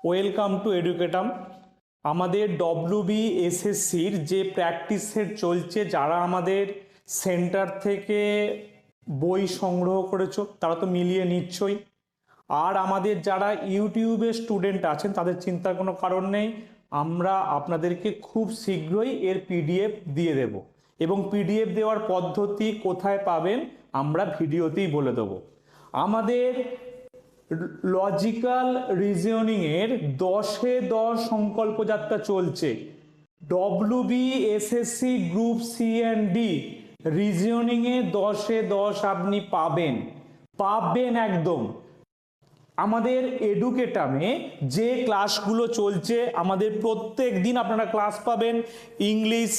Welcome to এডুকেটাম। আমাদের ডব্লিউবিএসএসসির যে practice set চলছে, যারা আমাদের সেন্টার থেকে বই সংগ্রহ করেছো তারা তো মিলিয়ে নিচ্ছই, আর আমাদের যারা ইউটিউবে স্টুডেন্ট আছেন তাদের চিন্তার কোনো কারণ নেই। আমরা আপনাদেরকে খুব শীঘ্রই এর পিডিএফ দিয়ে দেব, এবং পিডিএফ দেওয়ার পদ্ধতি কোথায় পাবেন আমরা ভিডিওতেই বলে দেব। আমাদের লজিক্যাল রিজনিংয়ের 10-এ 10 সংকল্প যাত্রা চলছে। WBSSC group C and D রিজনিংয়ে 10-এ 10 আপনি পাবেন একদম। আমাদের এডুকেটামে যে ক্লাসগুলো চলছে, আমাদের প্রত্যেক দিন আপনারা ক্লাস পাবেন। English,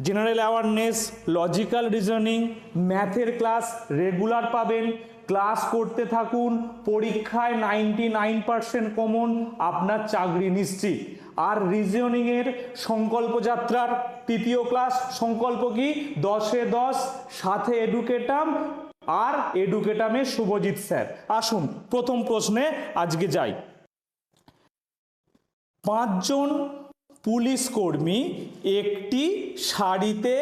general awareness, logical reasoning, ম্যাথের ক্লাস রেগুলার পাবেন। ক্লাস করতে থাকুন, পরীক্ষায় 99% কমন, আপনার চাকরি নিশ্চিত। আর রিজনিংয়ের সংকল্প যাত্রার তৃতীয় ক্লাস, সংকল্প কি 10-এ 10, সাথে এডুকেটাম আর এডুকেটামে শুভজিৎ স্যার। আসুন প্রথম প্রশ্নে আজকে যাই। 5 জন পুলিশ কর্মী একটি সারিতে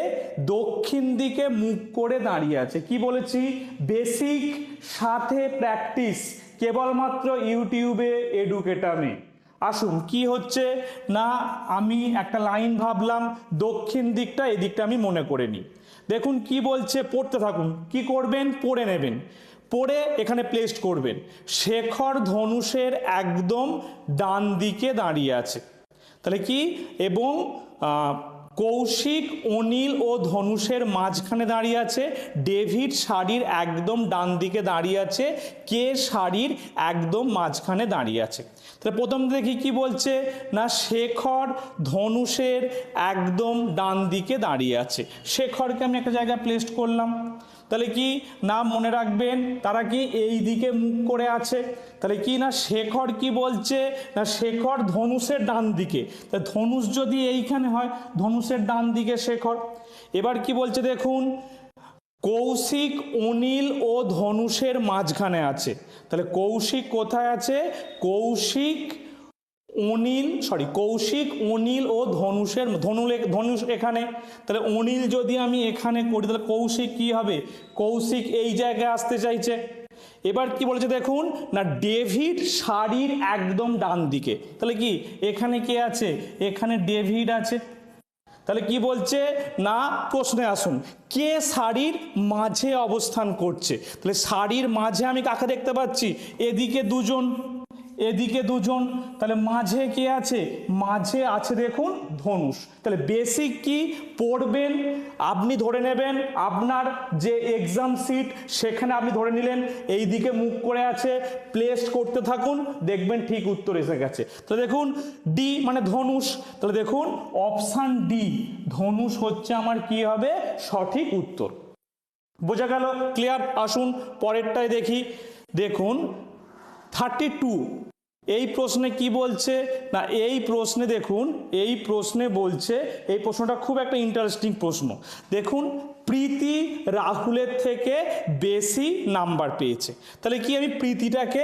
দক্ষিণ দিকে মুখ করে দাঁড়িয়ে আছে। কি বলেছি? বেসিক সাথে প্র্যাকটিস, কেবলমাত্র ইউটিউবে এডুকেটামে। আসুন কি হচ্ছে না, আমি একটা লাইন ভাবলাম, দক্ষিণ দিকটা এদিকটা আমি মনে করে নিই। দেখুন কি বলছে, পড়তে থাকুন। কি করবেন? পড়ে নেবেন, পড়ে এখানে প্লেস করবেন। শেখর ধনুষের একদম ডান দিকে দাঁড়িয়ে আছে, তাহলে কি? এবং কৌশিক অনিল ও ধনুষের মাঝখানে দাঁড়িয়ে আছে। ডেভিড শাড়ির একদম ডান দিকে দাঁড়িয়ে আছে। কে শাড়ির একদম মাঝখানে দাঁড়িয়ে আছে। তাহলে প্রথম দেখি কি বলছে না, শেখর ধনুষের একদম ডান দিকে দাঁড়িয়ে আছে। শেখরকে আমি একটা জায়গায় প্লেস করলাম। তাহলে কি না, মনে রাখবেন তারা কি এই দিকে মুখ করে আছে। তাহলে কি না, শেখর কি বলছে না, শেখর ধনুষের ডান দিকে। তা ধনুষ যদি এইখানে হয়, ধনুষের ডান দিকে শেখর। এবার কি বলছে দেখুন, কৌশিক অনিল ও ধনুষের মাঝখানে আছে। তাহলে কৌশিক কোথায় আছে? কৌশিক অনিল ও ধনুষ এখানে। তাহলে অনিল যদি আমি এখানে করি, তাহলে কৌশিক কি হবে? কৌশিক এই জায়গায় আসতে চাইছে। এবার কি বলেছে দেখুন না, ডেভিড শাড়ির একদম ডান দিকে। তাহলে কি এখানে কে আছে? এখানে ডেভিড আছে। তাহলে কি বলছে না, প্রশ্নে আসুন, কে শাড়ির মাঝে অবস্থান করছে? তাহলে শাড়ির মাঝে আমি কাকে দেখতে পাচ্ছি? এদিকে দুজন, এদিকে দুজন। তাহলে মাঝে কে আছে? মাঝে আছে দেখুন ধনুষ। তাহলে বেসিক কি পড়বেন, আপনি ধরে নেবেন আপনার যে এক্সাম সিট সেখানে আপনি ধরে নিলেন এই দিকে মুখ করে আছে, প্লেস করতে থাকুন, দেখবেন ঠিক উত্তর এসে গেছে। তো দেখুন ডি মানে ধনুষ। তাহলে দেখুন অপশান ডি, ধনুষ হচ্ছে আমার কি হবে সঠিক উত্তর। বোঝা গেল? ক্লিয়ার? আসুন পরেরটায় দেখি। দেখুন 32 এই প্রশ্নে কি বলছে না, এই প্রশ্নে দেখুন, এই প্রশ্নে বলছে, এই প্রশ্নটা খুব একটা ইন্টারেস্টিং প্রশ্ন। দেখুন প্রীতি রাহুলের থেকে বেশি নাম্বার পেয়েছে। তাহলে কি আমি প্রীতিটাকে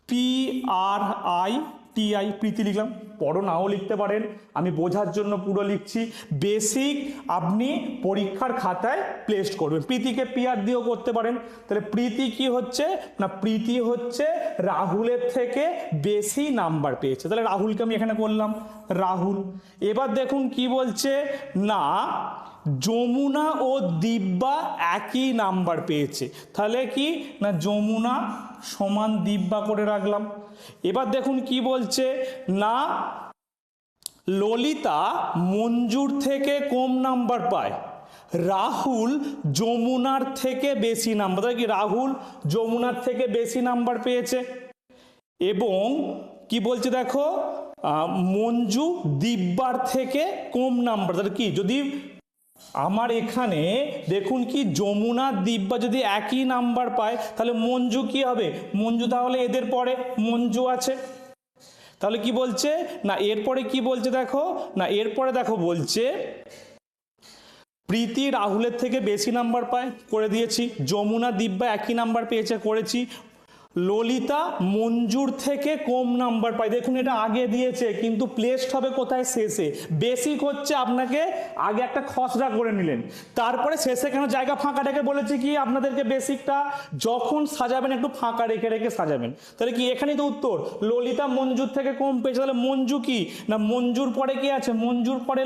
PRITI প্রীতি লিখলাম, বড় নাও লিখতে পারেন, আমি বোঝার জন্য পুরো লিখছি। বেসিক আপনি পরীক্ষার খাতায় প্লেস করবেন, প্রীতিকে PR দিয়েও করতে পারেন। তাহলে প্রীতি কি হচ্ছে না, প্রীতি হচ্ছে রাহুলের থেকে বেশি নাম্বার পেয়েছে। তাহলে রাহুলকে আমি এখানে করলাম রাহুল। এবার দেখুন কি বলছে না, যমুনা ও দিব্যা একই নাম্বার পেয়েছে। তাহলে কি না, যমুনা সমান দিব্যা করে রাখলাম। এবার দেখুন কি বলছে না, ললিতা মঞ্জুর থেকে কম নাম্বার পায়, রাহুল যমুনার থেকে বেশি নাম্বার। তাহলে কি রাহুল যমুনার থেকে বেশি নাম্বার পেয়েছে। এবং কি বলছে দেখো, মঞ্জু দিব্যার থেকে কম নাম্বার। তাহলে কি, যদি আমার এখানে দেখুন কি যমুনা দিব্যা যদি একই নাম্বার পায়, তাহলে মঞ্জু কি হবে? মঞ্জু তাহলে এদের পরে মঞ্জু আছে। তাহলে কি বলছে না, এরপরে কি বলছে দেখো না, এরপরে দেখো বলছে প্রীতি রাহুলের থেকে বেশি নাম্বার পায়, করে দিয়েছি। যমুনা দিব্যা একই নাম্বার পেয়েছে, করেছি। ললিতা মঞ্জুর থেকে কম নাম্বার পায়। দেখুন এটা আগে দিয়েছে কিন্তু প্লেসড হবে কোথায়, শেষে। বেসিক হচ্ছে আপনাকে আগে একটা খসড়া করে নিলেন, তারপরে শেষে কেন জায়গা ফাঁকা রেখে বলেছি কি আপনাদেরকে বেসিকটা যখন সাজাবেন একটু ফাঁকা রেখে রেখে সাজাবেন। তাহলে কি এখানেই তো উত্তর, ললিতা মঞ্জুর থেকে কম পেয়েছে। তাহলে মঞ্জু কি না, মঞ্জুর পরে কি আছে, মঞ্জুর পরে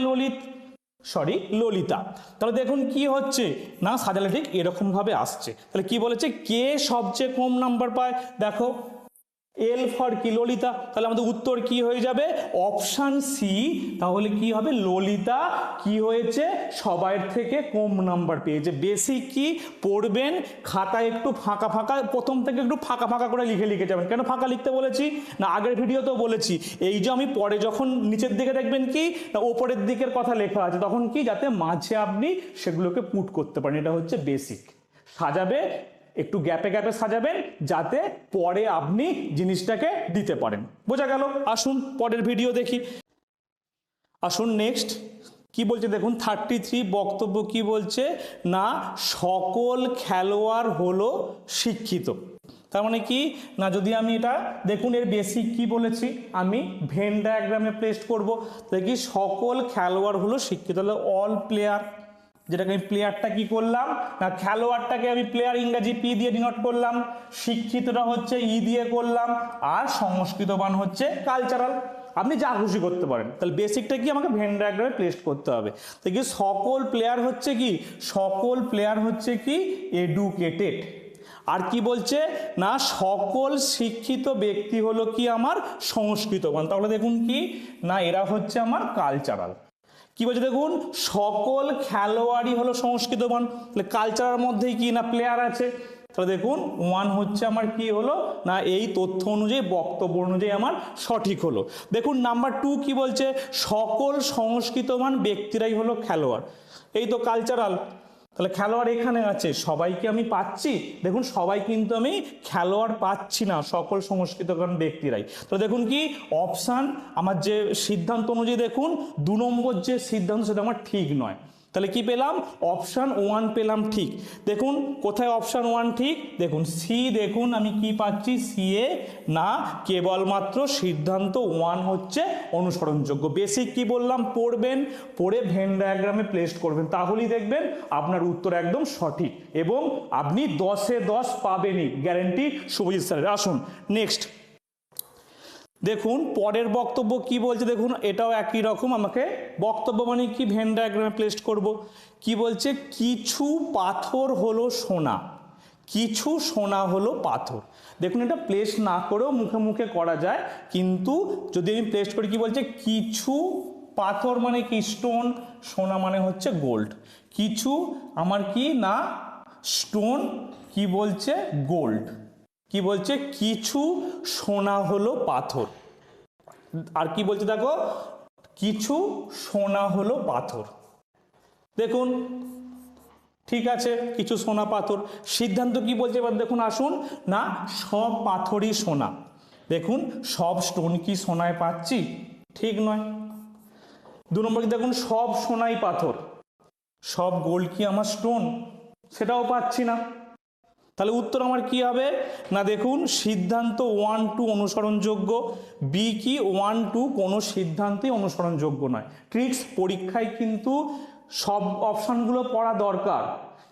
ললিতা। তাহলে দেখুন কি হচ্ছে না, সাজালে ঠিক এরকম ভাবে আসছে। তাহলে কি বলেছে, কে সবচেয়ে কম নাম্বার পায়, দেখো এল ফর কি, ললিতা। তাহলে আমাদের উত্তর কি হয়ে যাবে, অপশান সি। তাহলে কি হবে, ললিতা কি হয়েছে, সবার থেকে কম নাম্বার পেয়েছে। বেসিক কি পড়বেন, খাতায় একটু ফাঁকা ফাঁকা, প্রথম থেকে একটু ফাঁকা ফাঁকা করে লিখে লিখে যাবেন। কেন ফাঁকা লিখতে বলেছি না, আগের ভিডিওতেও বলেছি, এই যে আমি পরে যখন নিচের দিকে দেখবেন কি না ওপরের দিকের কথা লেখা আছে, তখন কি যাতে মাঝে আপনি সেগুলোকে পুট করতে পারেন। এটা হচ্ছে বেসিক। সাজাবে একটু গ্যাপে গ্যাপে সাজাবেন যাতে পরে আপনি জিনিসটাকে দিতে পারেন। বোঝা গেল? আসুন পরের ভিডিও দেখি। আসুন নেক্সট কি বলছে দেখুন, 33 বক্তব্য কি বলছে না, সকল খেলোয়াড় হলো শিক্ষিত। তার মানে কি না, যদি আমি এটা দেখুন এর বেসিক কি বলেছি, আমি ভেন ডায়াগ্রামে প্লেস করব। দেখি সকল খেলোয়াড় হলো শিক্ষিত, তাহলে অল প্লেয়ার, যেটাকে আমি প্লেয়ারটা কি করলাম না, খেলোয়াড়টাকে আমি প্লেয়ার ইংরাজি পি দিয়ে ডিনোট করলাম, শিক্ষিতটা হচ্ছে ই দিয়ে করলাম, আর সংস্কৃতবান হচ্ছে কালচারাল। আপনি যা খুশি করতে পারেন। তাহলে বেসিকটা কি আমাকে ভেন ডায়াগ্রামে প্লেস করতে হবে। দেখি সকল প্লেয়ার হচ্ছে কি, সকল প্লেয়ার হচ্ছে কি এডুকেটেড। আর কি বলছে না, সকল শিক্ষিত ব্যক্তি হলো কি আমার সংস্কৃতবান। তাহলে দেখুন কি না, এরা হচ্ছে আমার কালচারাল। কি বলছে দেখুন, সকল খেলোয়াড়ই হলো সংস্কৃতবান। তাহলে কালচারের মধ্যেই কি না প্লেয়ার আছে। তাহলে দেখুন 1 হচ্ছে আমার কি হলো না, এই তথ্য অনুযায়ী বক্তব্য অনুযায়ী আমার সঠিক হলো। দেখুন নাম্বার 2 কি বলছে, সকল সংস্কৃতবান ব্যক্তিরাই হলো খেলোয়াড়। এই তো কালচারাল, তাহলে খেলোয়াড় এখানে আছে, সবাইকে আমি পাচ্ছি। দেখুন সবাই কিন্তু আমি খেলোয়াড় পাচ্ছি না, সকল সংস্কৃতবান ব্যক্তিরাই। তো দেখুন কি অপশান আমার যে সিদ্ধান্ত অনুযায়ী দেখুন 2 নম্বর যে সিদ্ধান্ত সেটা আমার ঠিক নয়। তাহলে কি পেলাম, অপশান 1 পেলাম ঠিক। দেখুন কোথায় অপশান 1 ঠিক, দেখুন সি, দেখুন আমি কি পাচ্ছি, সি এ না কেবলমাত্র সিদ্ধান্ত 1 হচ্ছে অনুসরণযোগ্য। বেসিক কি বললাম, পড়বেন, পড়ে ভেন ডায়াগ্রামে প্লেস করবেন, তাহলেই দেখবেন আপনার উত্তর একদম সঠিক এবং আপনি 10-এ 10 পাবেনই, গ্যারেন্টি শুভজিৎ স্যারের। আসুন নেক্সট দেখুন পরের বক্তব্য কি বলছে, দেখুন এটাও একই রকম। আমাকে বক্তব্য মানে কি ভেন ডায়াগ্রামে প্লেস করব। কি বলছে, কিছু পাথর হলো সোনা, কিছু সোনা হলো পাথর। দেখুন এটা প্লেস না করেও মুখে মুখে করা যায়, কিন্তু যদি আমি প্লেস করি কি বলছে, কিছু পাথর মানে কি স্টোন, সোনা মানে হচ্ছে গোল্ড। কিছু আমার কি না স্টোন কি বলছে গোল্ড, কি বলছে কিছু সোনা হলো পাথর। আর কি বলছে দেখো, কিছু সোনা হলো পাথর। দেখুন ঠিক আছে, কিছু সোনা পাথর। সিদ্ধান্ত কি বলছে এবার দেখুন, আসুন না সব পাথরই সোনা। দেখুন সব স্টোন কি সোনায় পাচ্ছি, ঠিক নয়। 2 নম্বর দেখুন সব সোনাই পাথর, সব গোল্ড কি আমার স্টোন, সেটাও পাচ্ছি না। তাহলে উত্তর আমার কি হবে না, দেখুন সিদ্ধান্ত 1-2 অনুসরণযোগ্য, বি কি 1-2 কোনো সিদ্ধান্তই অনুসরণযোগ্য নয়। ট্রিক্স পরীক্ষায় কিন্তু সব অপশানগুলো পড়া দরকার,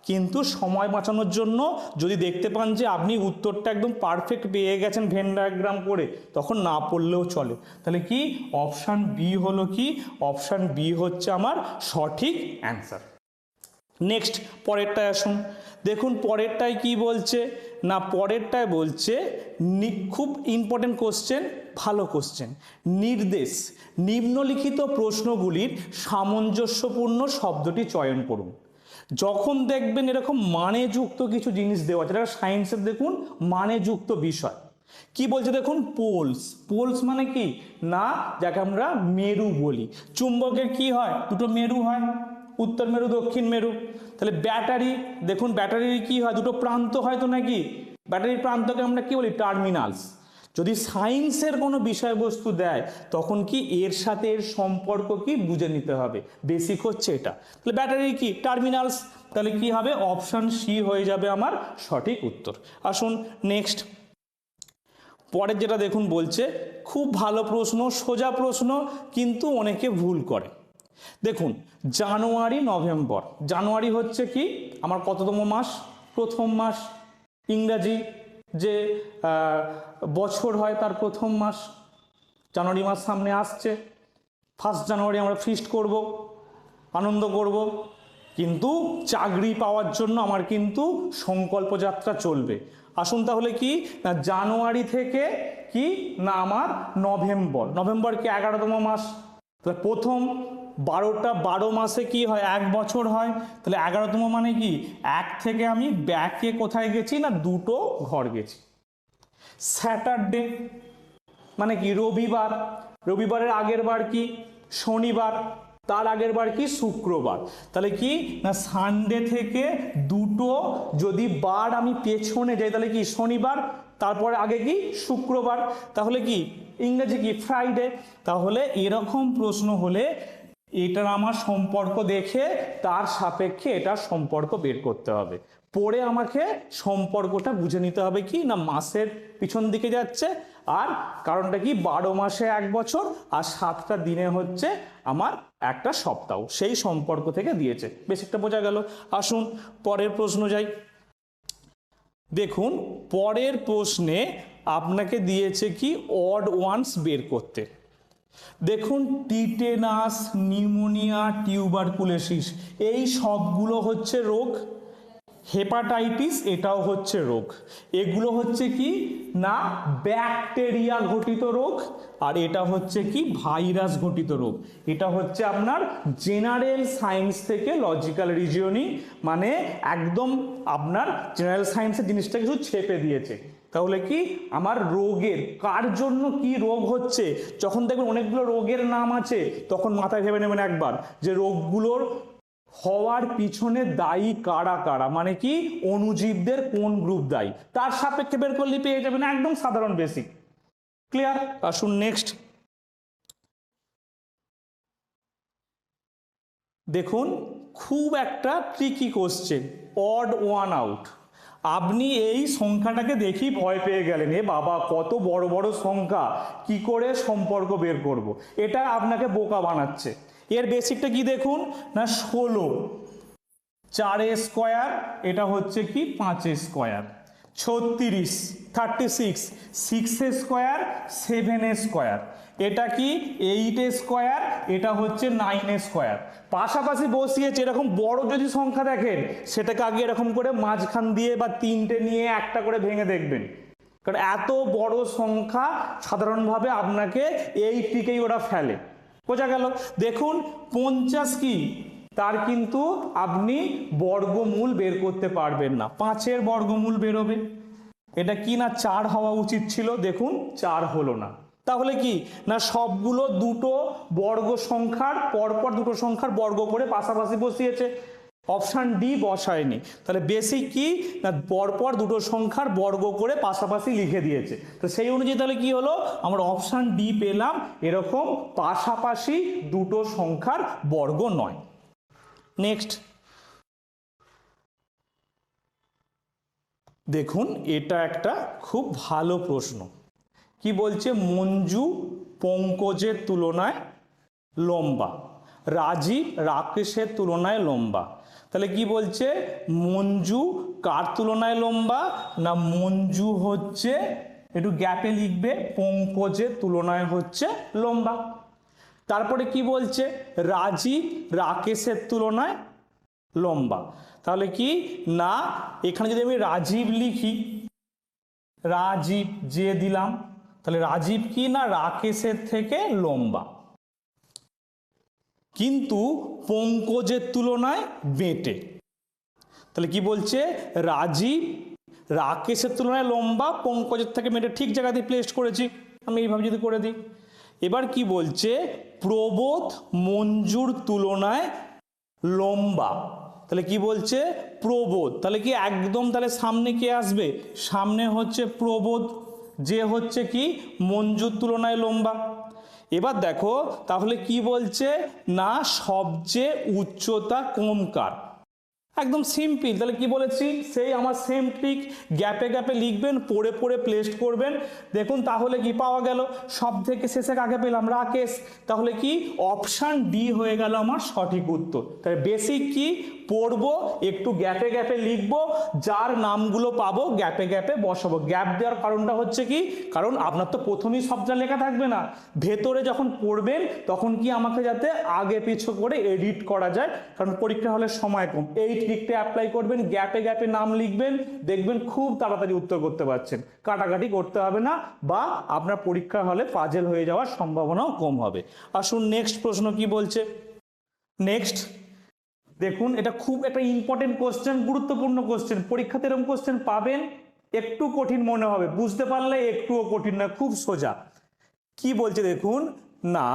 কিন্তু সময় বাঁচানোর জন্য যদি দেখতে পান যে আপনি উত্তরটা একদম পারফেক্ট পেয়ে গেছেন ভেন ডায়াগ্রাম করে, তখন না পড়লেও চলে। তাহলে কি অপশান বি হলো কি, অপশান বি হচ্ছে আমার সঠিক অ্যান্সার। নেক্সট পরেরটায় আসুন, দেখুন পরেরটায় কি বলছে না, পরেরটায় বলছে খুব ইম্পর্টেন্ট কোশ্চেন, ভালো কোশ্চেন। নির্দেশ, নিম্নলিখিত প্রশ্নগুলির সামঞ্জস্যপূর্ণ শব্দটি চয়ন করুন। যখন দেখবেন এরকম মানেযুক্ত কিছু জিনিস দেওয়া আছে, এটা সায়েন্সের দেখুন মানেযুক্ত বিষয়। কি বলছে দেখুন, পোলস, পোলস মানে কি না যাকে আমরা মেরু বলি। চুম্বকের কি হয়, দুটো মেরু হয়, উত্তর মেরু দক্ষিণ মেরু। তাহলে ব্যাটারি, দেখুন ব্যাটারির কি হয়, দুটো প্রান্ত হয় তো নাকি, ব্যাটারির প্রান্তকে আমরা কি বলি, টার্মিনালস। যদি সায়েন্সের কোনো বিষয়বস্তু দেয় তখন কি এর সাথে এর সম্পর্ক কি বুঝে নিতে হবে, বেসিক হচ্ছে এটা। তাহলে ব্যাটারি কি টার্মিনালস, তাহলে কি হবে অপশান সি হয়ে যাবে আমার সঠিক উত্তর। আসুন নেক্সট পরের যেটা দেখুন বলছে, খুব ভালো প্রশ্ন, সোজা প্রশ্ন, কিন্তু অনেকে ভুল করে। দেখুন, জানুয়ারি নভেম্বর, জানুয়ারি হচ্ছে কি আমার কততম মাস? প্রথম মাস। ইংরাজি যে বছর হয় তার প্রথম মাস। জানুয়ারি মাস সামনে আসছে, 1 জানুয়ারি আমরা ফিস্ট করব, আনন্দ করব, কিন্তু চাকরি পাওয়ার জন্য আমার কিন্তু সংকল্প যাত্রা চলবে। আসুন তাহলে কি না জানুয়ারি থেকে কি না আমার নভেম্বর, নভেম্বর কি 11তম মাস, তাহলে প্রথম 12 মাসে কি হয় 1 বছর হয়, তাহলে 11তম মানে কি 1 থেকে আমি ব্যাকে কোথায় গেছি না 2টো ঘর গেছি। স্যাটারডে মানে কি রবিবার, রবিবারের আগের বার কি শনিবার, তার আগের বার কি শুক্রবার, তাহলে কি না সানডে থেকে 2টো যদি বার আমি পেছনে যাই তাহলে কি শনিবার, তারপরে আগে কি শুক্রবার, তাহলে কি ইংরেজি কি ফ্রাইডে। তাহলে এরকম প্রশ্ন হলে এটার আমার সম্পর্ক দেখে তার সাপেক্ষে এটার সম্পর্ক বের করতে হবে, পরে আমাকে সম্পর্কটা বুঝে নিতে হবে কি না মাসের পিছন দিকে যাচ্ছে, আর কারণটা কি 12 মাসে 1 বছর আর 7টা দিনে হচ্ছে আমার একটা সপ্তাহ, সেই সম্পর্ক থেকে দিয়েছে। বেসিকটা বোঝা গেল। আসুন পরের প্রশ্ন যাই। দেখুন পরের প্রশ্নে আপনাকে দিয়েছে কি অড ওয়ান্স বের করতে। দেখুন টিটেনাস, নিউমোনিয়া, টিউবারকুলোসিস এই সবগুলো হচ্ছে রোগ। হেপাটাইটিস এটাও হচ্ছে রোগ। এগুলো হচ্ছে কি না ব্যাকটেরিয়া ঘটিত রোগ, আর এটা হচ্ছে কি ভাইরাস ঘটিত রোগ। এটা হচ্ছে আপনার জেনারেল সায়েন্স থেকে লজিক্যাল রিজনিং, মানে একদম আপনার জেনারেল সায়েন্সের জিনিসটা কিছু ছেপে দিয়েছে। তাহলে কি আমার রোগের কার জন্য কি রোগ হচ্ছে, যখন দেখবেন অনেকগুলো রোগের নাম আছে তখন মাথায় ভেবে নেবেন একবার যে রোগগুলোর হওয়ার পিছনে দায়ী কারা কারা, মানে কি অণুজীবদের কোন গ্রুপ দায়ী, তার সাপেক্ষে বের করলে পেয়ে যাবেন, একদম সাধারণ বেসিক। ক্লিয়ার? আসুন নেক্সট। দেখুন খুব একটা tricky question, odd one out. আপনি এই সংখ্যাটাকে দেখেই ভয় পেয়ে গেলেন, এ বাবা কত বড় বড় সংখ্যা, কি করে সম্পর্ক বের করব। এটা আপনাকে বোকা বানাচ্ছে। এর বেসিকটা কি দেখুন না 16, 4 স্কোয়ার, এটা হচ্ছে কি 5 স্কোয়ার, 36, 36, 6 স্কোয়ার, 7 স্কোয়ার, এটা কি 8 স্কোয়ার, এটা হচ্ছে 9 স্কোয়ার। পাশাপাশি বসিয়েছে, এরকম বড় যদি সংখ্যা দেখেন সেটাকে আগে এরকম করে মাঝখান দিয়ে বা 3টে নিয়ে একটা করে ভেঙে দেখবেন, কারণ এত বড় সংখ্যা সাধারণভাবে আপনাকে এই দিকেই ওরা ফেলে। বোঝা গেল? দেখুন 50 কি তার কিন্তু আপনি বর্গমূল বের করতে পারবেন না, 5-এর বর্গমূল বেরোবে, এটা কি না 4 হওয়া উচিত ছিল, দেখুন 4 হলো না। তাহলে কি না সবগুলো 2টো বর্গ সংখ্যার পরপর 2টো সংখ্যার বর্গ করে পাশাপাশি বসিয়েছে, অপশান ডি বসায়নি। তাহলে বেসিক কি না পরপর 2টো সংখ্যার বর্গ করে পাশাপাশি লিখে দিয়েছে, তো সেই অনুযায়ী তাহলে কি হলো আমরা অপশান ডি পেলাম, এরকম পাশাপাশি 2টো সংখ্যার বর্গ নয়। নেক্সট দেখুন এটা একটা খুব ভালো প্রশ্ন, কি বলছে মঞ্জু পঙ্কজের তুলনায় লম্বা, রাজীব রাকেশের তুলনায় লম্বা। তাহলে কি বলছে মঞ্জু কার তুলনায় লম্বা না মঞ্জু হচ্ছে, একটু গ্যাপে লিখবে, পঙ্কজের তুলনায় হচ্ছে লম্বা। তারপরে কি বলছে রাজীব রাকেশের তুলনায় লম্বা। তাহলে কি না এখানে যদি আমি রাজীব লিখি, রাজীব যে দিলাম, তাহলে রাজীব কি না রাকেশের থেকে লম্বা, কিন্তু পঙ্কজের তুলনায় বেঁটে। তাহলে কি বলছে রাজীব রাকেশের তুলনায় লম্বা, পঙ্কজের থেকে বেঁটে, ঠিক জায়গাতে প্লেস করেছি আমি এইভাবে যদি করে দিই। এবার কি বলছে প্রবোধ মঞ্জুর তুলনায় লম্বা, তাহলে কি বলছে প্রবোধ, তাহলে কি একদম তাহলে সামনে কে আসবে, সামনে হচ্ছে প্রবোধ, যে হচ্ছে কি মঞ্জুর তুলনায় লম্বা। এবার দেখো তাহলে কি বলছে না সবচেয়ে উচ্চতা কম কার, একদম সিম্পল। তাহলে কি বলেছি, সেই আমার সেম ট্রিক, গ্যাপে গ্যাপে লিখবেন, পড়ে পড়ে প্লেস করবেন। দেখুন তাহলে কি পাওয়া গেল, সব থেকে শেষে কাকে পেলাম, রাকেশ। তাহলে কি অপশান ডি হয়ে গেল আমার সঠিক উত্তর। তাহলে বেসিক কি পড়বো, একটু গ্যাপে গ্যাপে লিখবো, যার নামগুলো পাবো গ্যাপে গ্যাপে বসাবো। গ্যাপ দেওয়ার কারণটা হচ্ছে কি, কারণ আপনার তো প্রথমেই সবটা লেখা থাকবে না, ভেতরে যখন পড়বেন তখন কি আমাকে যাতে আগে পিছু করে এডিট করা যায়, কারণ পরীক্ষা হলে সময় কম। এই ট্রিকটা অ্যাপ্লাই করবেন, গ্যাপে গ্যাপে নাম লিখবেন, দেখবেন খুব তাড়াতাড়ি উত্তর করতে পারছেন, কাটাকাটি করতে হবে না, বা আপনার পরীক্ষা হলে পাজেল হয়ে যাওয়ার সম্ভাবনাও কম হবে। আসুন নেক্সট প্রশ্ন কি বলছে। নেক্সট দেখুন, এটা খুব একটা ইম্পর্টেন্ট কোশ্চেন, গুরুত্বপূর্ণ কোশ্চেন, পরীক্ষাতে এরকম কোশ্চেন পাবেন, একটু কঠিন মনে হবে, বুঝতে পারলে একটুও কঠিন না, খুব সোজা। কি বলছে দেখুন না,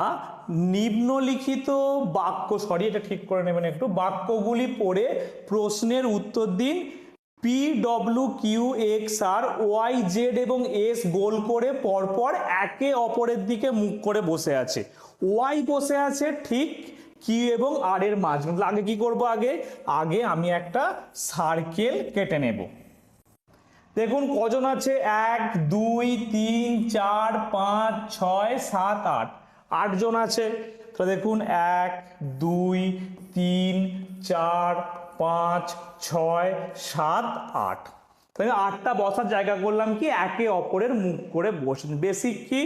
নিম্নলিখিত বাক্য, সরি এটা ঠিক করে নেবেন একটু, বাক্যগুলি পড়ে প্রশ্নের উত্তর দিন। পি ডব্লিউ কিউ এক্স আর ওয়াই জেড এবং এস গোল করে পরপর একে অপরের দিকে মুখ করে বসে আছে। ওয়াই বসে আছে ঠিক কিউ এবং আর এর মাঝখানে। আগে কি করব, আগে আমি একটা সার্কেল কেটে নেব। দেখুন কজন আছে, 1 2 3 4 5 6 7 8, 8 জন আছে। তো দেখুন 1 2 3 4 5 6 7 8, তাহলে 8টা বসার জায়গা করলাম কি একে অপরের মুখ করে বসে। বেসিক কি,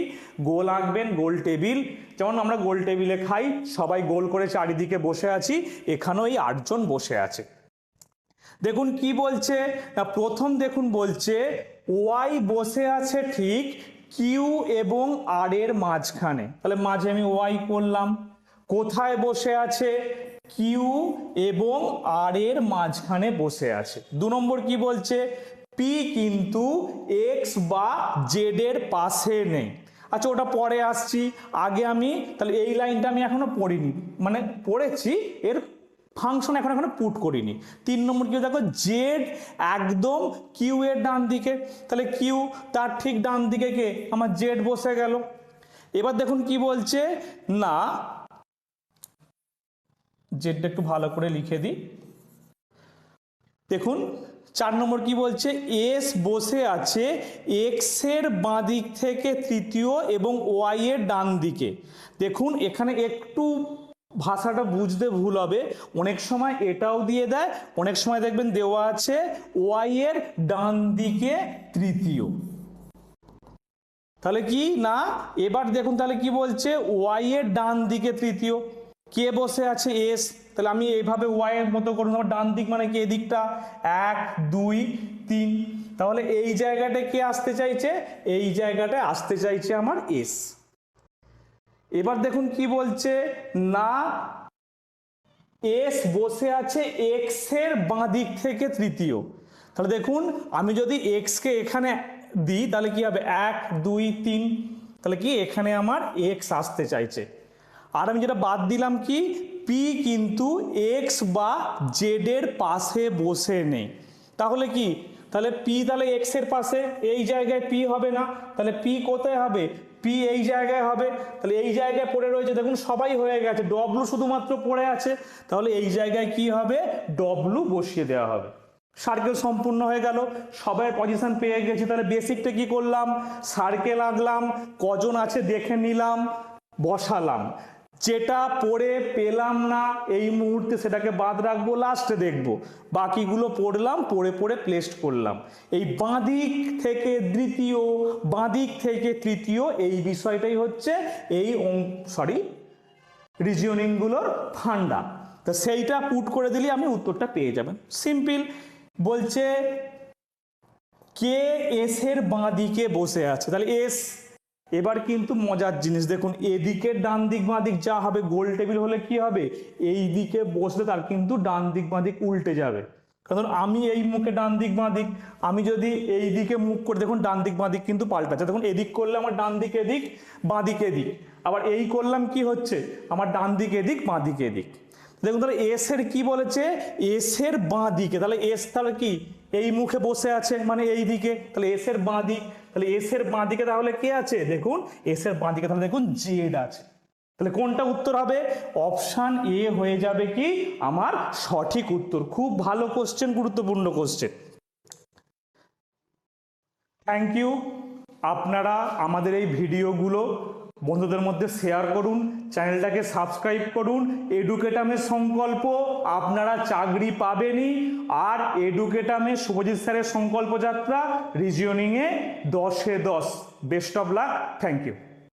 গোল আঁকবেন, গোল টেবিল, যেমন আমরা গোল টেবিলে খাই, সবাই গোল করে চারিদিকে বসে আছি, এখানেও এই 8 জন বসে আছে। দেখুন কি বলছে না, প্রথম দেখুন বলছে ওয়াই বসে আছে ঠিক কিউ এবং আর এর মাঝখানে, তাহলে মাঝে আমি ওয়াই করলাম। কোথায় বসে আছে, কিউ এবং আর এর মাঝখানে বসে আছে। 2 নম্বর কি বলছে, পি কিন্তু এক্স বা জেড এর পাশে নেই। আচ্ছা ওটা পরে আসছি, আগে আমি তাহলে এই লাইনটা আমি এখনো পড়িনি, মানে পড়েছি, এর ফাংশন এখন পুট করিনি। 3 নম্বর কি দেখো, জেড একদম কিউ এর ডান দিকে, তাহলে কিউ তার ঠিক ডান দিকে কে, আমার জেড বসে গেল। এবার দেখুন কি বলছে না, জেডটা একটু ভালো করে লিখে দিই। দেখুন 4 নম্বর কি বলছে, এস বসে আছে এক্স এর বাঁ দিক থেকে তৃতীয় এবং ওয়াই এর ডান দিকে। দেখুন এখানে একটু ভাষাটা বুঝতে ভুল হবে, অনেক সময় এটাও দিয়ে দেয়, অনেক সময় দেখবেন দেওয়া আছে ওয়াই এর ডান দিকে তৃতীয়। তাহলে কি না, এবার দেখুন তাহলে কি বলছে, ওয়াই এর ডান দিকে তৃতীয়, কে বসে আছে এস, তাহলে আমি এইভাবে ওয়াই এর মতো করুন, আমার ডান দিক মানে কি এদিকটা 1 2 3, তাহলে এই জায়গাটা কে আসতে চাইছে, এই জায়গাটায় আসতে চাইছে আমার এস। এবার দেখুন কি বলছে না, এস বসে আছে এক্স এর বাঁ দিক থেকে তৃতীয়, তাহলে দেখুন আমি যদি এক্স কে এখানে দিই তাহলে কি হবে 1 2 3, তাহলে কি এখানে আমার এক্স আসতে চাইছে। আর আমি যেটা বাদ দিলাম কি, পি কিন্তু এক্স বা জেড এর পাশে বসে নেই, তাহলে কি, তাহলে পি তাহলে এক্স এর পাশে, এই জায়গায় পি হবে না, তাহলে পি কোথায় হবে, পি এই জায়গায় হবে, তাহলে এই জায়গায় পড়ে রয়েছে, দেখুন সবাই হয়ে গেছে, ডব্লু শুধুমাত্র পড়ে আছে, তাহলে এই জায়গায় কি হবে, ডব্লু বসিয়ে দেওয়া হবে। সার্কেল সম্পূর্ণ হয়ে গেল, সবাই পজিশন পেয়ে গেছি। তাহলে বেসিকটা কি করলাম, সার্কেল আঁকলাম, কজন আছে দেখে নিলাম, বসালাম। যেটা পড়ে পেলাম না এই মুহূর্তে সেটাকে বাদ রাখবো, লাস্টে দেখবো, বাকিগুলো পড়লাম, পড়ে পড়ে প্লেস করলাম। এই বাঁদিক থেকে দ্বিতীয়, বাঁদিক থেকে তৃতীয়, এই বিষয়টাই হচ্ছে এই রিজনিংগুলোর ফান্ডা। তো সেইটা পুট করে দিলে আমি উত্তরটা পেয়ে যাবেন, সিম্পল। বলছে কে এস এর বাঁ দিকে বসে আছে, তাহলে এস, এবার কিন্তু মজার জিনিস দেখুন, এদিকে ডান দিক বাঁ দিক যা হবে, গোল টেবিল হলে কি হবে, এই দিকে বসলে তার কিন্তু ডান দিক বাঁ দিক উল্টে যাবে, কারণ আমি এই মুখে ডান দিক বাঁ দিক, আমি যদি এই দিকে মুখ করে, দেখুন ডান দিক বাঁ দিক কিন্তু পাল্টাচ্ছে, দেখুন এদিক করলে আমার ডান দিক এদিক, বাঁ দিক এদিক, আবার এই করলাম কি হচ্ছে, আমার ডান দিক এদিক, বাঁ দিক এদিক। দেখুন তাহলে এস এর কি বলেছে, এস এর বাঁ দিকে, তাহলে এস তাহলে কি এই মুখে বসে আছে মানে এই দিকে, তাহলে এস এর বাঁ দিক, তাহলে এস এর বাঁ দিকে তাহলে কে আছে, দেখুন এস এর বাঁ দিকে তাহলে দেখুন জেড আছে। তাহলে কোনটা উত্তর হবে? অপশান এ হয়ে যাবে কি আমার সঠিক উত্তর। খুব ভালো কোশ্চেন, গুরুত্বপূর্ণ কোশ্চেন। Thank you. আপনারা আমাদের এই ভিডিওগুলো বন্ধুদের মধ্যে শেয়ার করুন, চ্যানেলটাকে সাবস্ক্রাইব করুন। এডুকেটামের সংকল্প, আপনারা চাকরি পাবেনই। আর এডুকেটামে শুভজিৎ স্যারের সংকল্প যাত্রা রিজনিংয়ে 10-এ 10। Best of luck. Thank you.